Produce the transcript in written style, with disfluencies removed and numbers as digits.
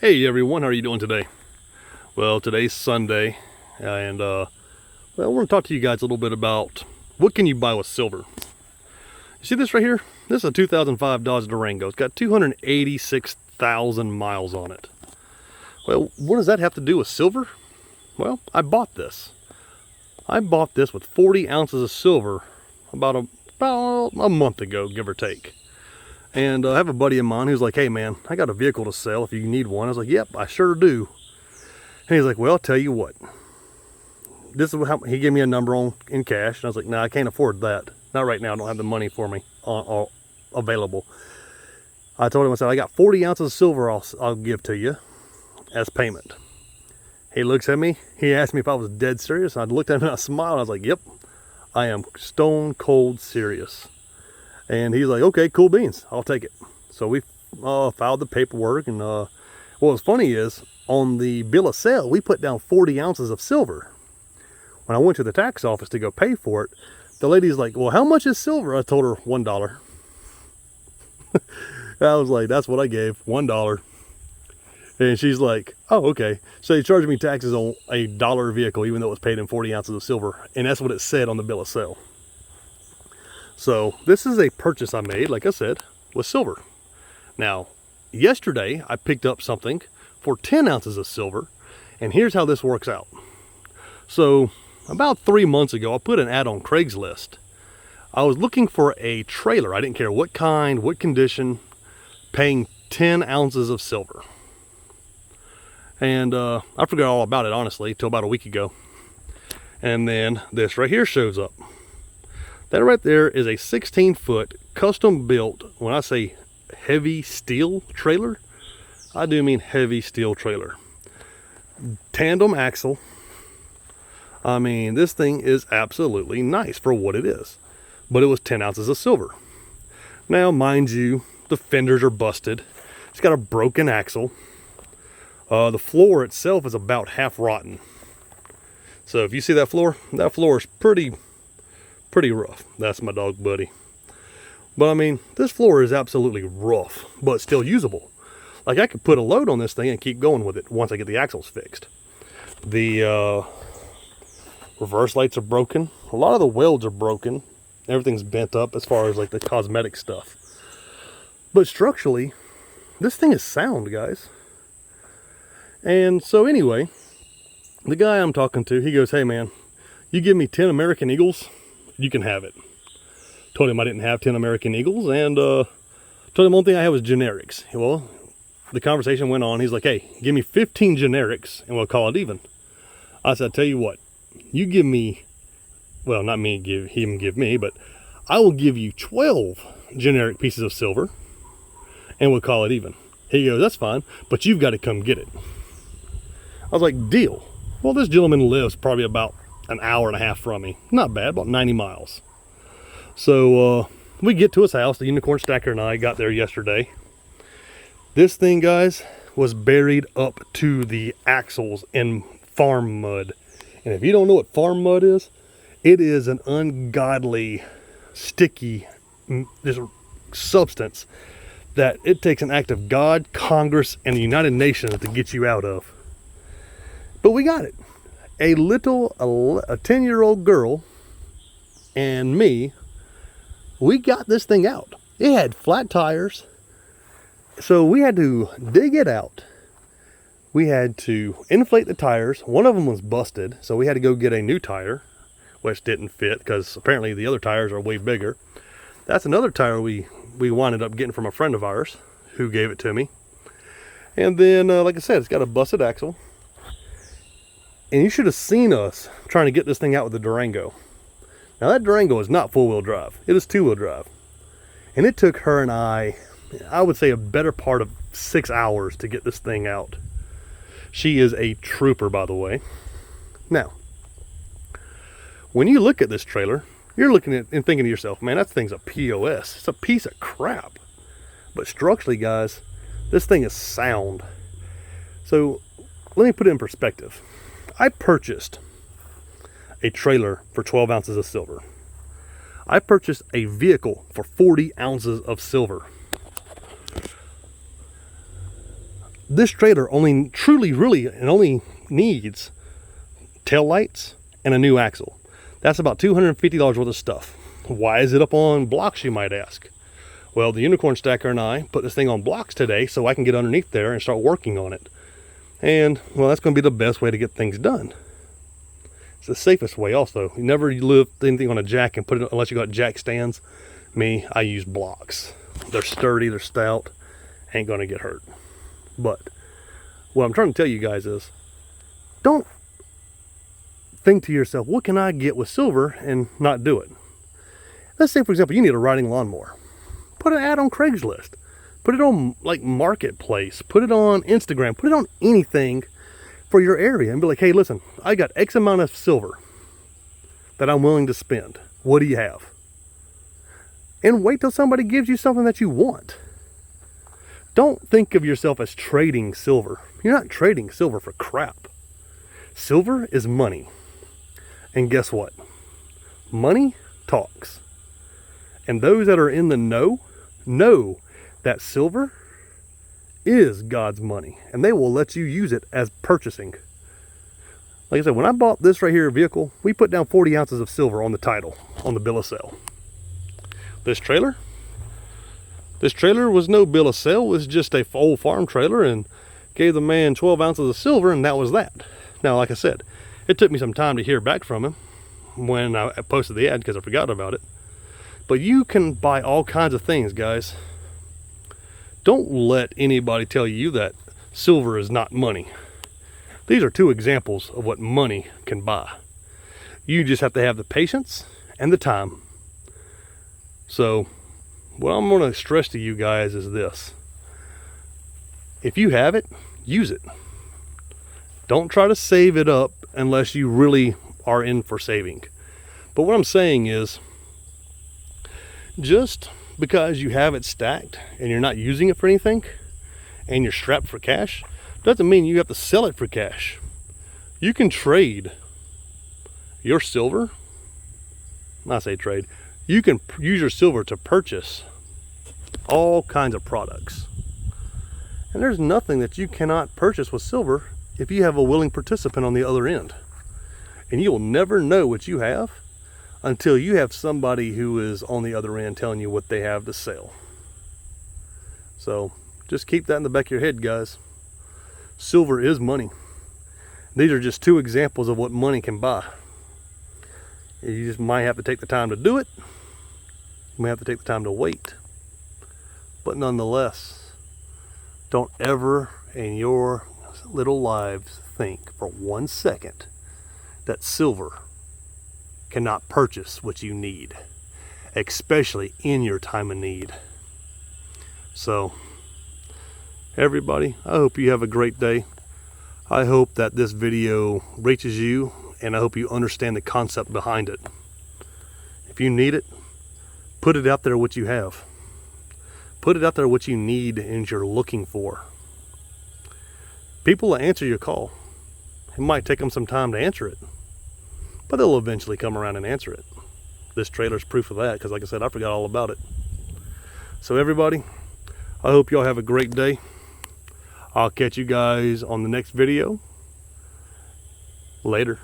Hey everyone, how are you doing today? Well, today's Sunday, and I want to talk to you guys a little bit about what can you buy with silver. You see this right here? This is a 2005 Dodge Durango. It's got 286,000 miles on it. Well, what does that have to do with silver? Well, I bought this. I bought this with 40 ounces of silver about a month ago, give or take. And I have a buddy of mine who's like, hey man, I got a vehicle to sell if you need one. I was like, yep, I sure do. And he's like, well, I'll tell you what. This is how he gave me a number in cash. And I was like, nah, I can't afford that. Not right now. I don't have the money for me available. I told him, I said, I got 40 ounces of silver I'll give to you as payment. He looks at me. He asked me if I was dead serious. I looked at him and I smiled. I was like, yep, I am stone cold serious. And he's like, okay, cool beans, I'll take it. So we filed the paperwork, and what was funny is, on the bill of sale, we put down 40 ounces of silver. When I went to the tax office to go pay for it, the lady's like, well, how much is silver? I told her $1. I was like, that's what I gave, $1. And she's like, oh, okay. So they charged me taxes on a dollar vehicle, even though it was paid in 40 ounces of silver. And that's what it said on the bill of sale. So this is a purchase I made, like I said, with silver. Now, yesterday I picked up something for 10 ounces of silver, and here's how this works out. So about 3 months ago, I put an ad on Craigslist. I was looking for a trailer. I didn't care what kind, what condition, paying 10 ounces of silver. And I forgot all about it, honestly, till about a week ago. And then this right here shows up. That right there is a 16-foot custom built, when I say heavy steel trailer, I do mean heavy steel trailer. Tandem axle. I mean, this thing is absolutely nice for what it is. But it was 10 ounces of silver. Now, mind you, the fenders are busted. It's got a broken axle. The floor itself is about half rotten. So if you see that floor is pretty rough. That's my dog Buddy. But I mean, this floor is absolutely rough, but still usable. Like, I could put a load on this thing and keep going with it once I get the axles fixed. The reverse lights are broken. A lot of the welds are broken. Everything's bent up as far as like the cosmetic stuff. But structurally, this thing is sound, guys. And so anyway, the guy I'm talking to, he goes, hey man, you give me 10 American Eagles, you can have it. Told him I didn't have 10 American Eagles, and told him the only thing I had was generics. Well, the conversation went on. He's like, hey, give me 15 generics and we'll call it even. I said, I tell you what, you give me, well, not me, give me, but I will give you 12 generic pieces of silver and we'll call it even. He goes, that's fine, but you've got to come get it. I was like, deal. Well, this gentleman lives probably about an hour and a half from me. Not bad, about 90 miles. So we get to his house. The unicorn stacker and I got there yesterday. This thing, guys, was buried up to the axles in farm mud. And if you don't know what farm mud is, it is an ungodly, sticky substance that it takes an act of God, Congress, and the United Nations to get you out of. But we got it. A 10-year-old girl and me, we got this thing out. It had flat tires, so we had to dig it out. We had to inflate the tires. One of them was busted, so we had to go get a new tire, which didn't fit because apparently the other tires are way bigger. That's another tire we winded up getting from a friend of ours who gave it to me. And then, like I said, it's got a busted axle. And you should have seen us trying to get this thing out with the Durango. Now that Durango is not four-wheel drive. It is two-wheel drive. And it took her and I would say a better part of 6 hours to get this thing out. She is a trooper, by the way. Now, when you look at this trailer, you're looking at and thinking to yourself, man, that thing's a POS. It's a piece of crap. But structurally, guys, this thing is sound. So let me put it in perspective. I purchased a trailer for 12 ounces of silver. I purchased a vehicle for 40 ounces of silver. This trailer only only needs tail lights and a new axle. That's about $250 worth of stuff. Why is it up on blocks, you might ask? Well, the Unicorn Stacker and I put this thing on blocks today so I can get underneath there and start working on it. And, well, that's going to be the best way to get things done. It's the safest way also. You never lift anything on a jack and put it, unless you got jack stands. Me, I use blocks. They're sturdy, they're stout, ain't going to get hurt. But what I'm trying to tell you guys is, don't think to yourself, what can I get with silver, and not do it. Let's say, for example, you need a riding lawnmower. Put an ad on Craigslist. Put it on like Marketplace. Put it on Instagram. Put it on anything for your area and be like, hey, listen, I got X amount of silver that I'm willing to spend. What do you have? And wait till somebody gives you something that you want. Don't think of yourself as trading silver. You're not trading silver for crap. Silver is money. And guess what? Money talks. And those that are in the know that silver is God's money, and they will let you use it as purchasing. Like I said, when I bought this right here vehicle, we put down 40 ounces of silver on the title, on the bill of sale. This trailer was no bill of sale. It was just a old farm trailer, and gave the man 12 ounces of silver, and that was that. Now, like I said, it took me some time to hear back from him when I posted the ad because I forgot about it. But you can buy all kinds of things, guys. Don't let anybody tell you that silver is not money. These are two examples of what money can buy. You just have to have the patience and the time. So, what I'm going to stress to you guys is this. If you have it, use it. Don't try to save it up unless you really are in for saving. But what I'm saying is, just because you have it stacked and you're not using it for anything and you're strapped for cash, doesn't mean you have to sell it for cash. You can trade your silver. I say trade. You can use your silver to purchase all kinds of products. And there's nothing that you cannot purchase with silver if you have a willing participant on the other end. And you'll never know what you have until you have somebody who is on the other end telling you what they have to sell. So just keep that in the back of your head, guys. Silver is money. These are just two examples of what money can buy. You just might have to take the time to do it. You might have to take the time to wait. But nonetheless, don't ever in your little lives think for 1 second that silver cannot purchase what you need, especially in your time of need. So, everybody, I hope you have a great day. I hope that this video reaches you, and I hope you understand the concept behind it. If you need it, put it out there what you have. Put it out there what you need and you're looking for. People will answer your call. It might take them some time to answer it, but they'll eventually come around and answer it. This trailer's proof of that, because like I said, I forgot all about it. So everybody, I hope y'all have a great day. I'll catch you guys on the next video. Later.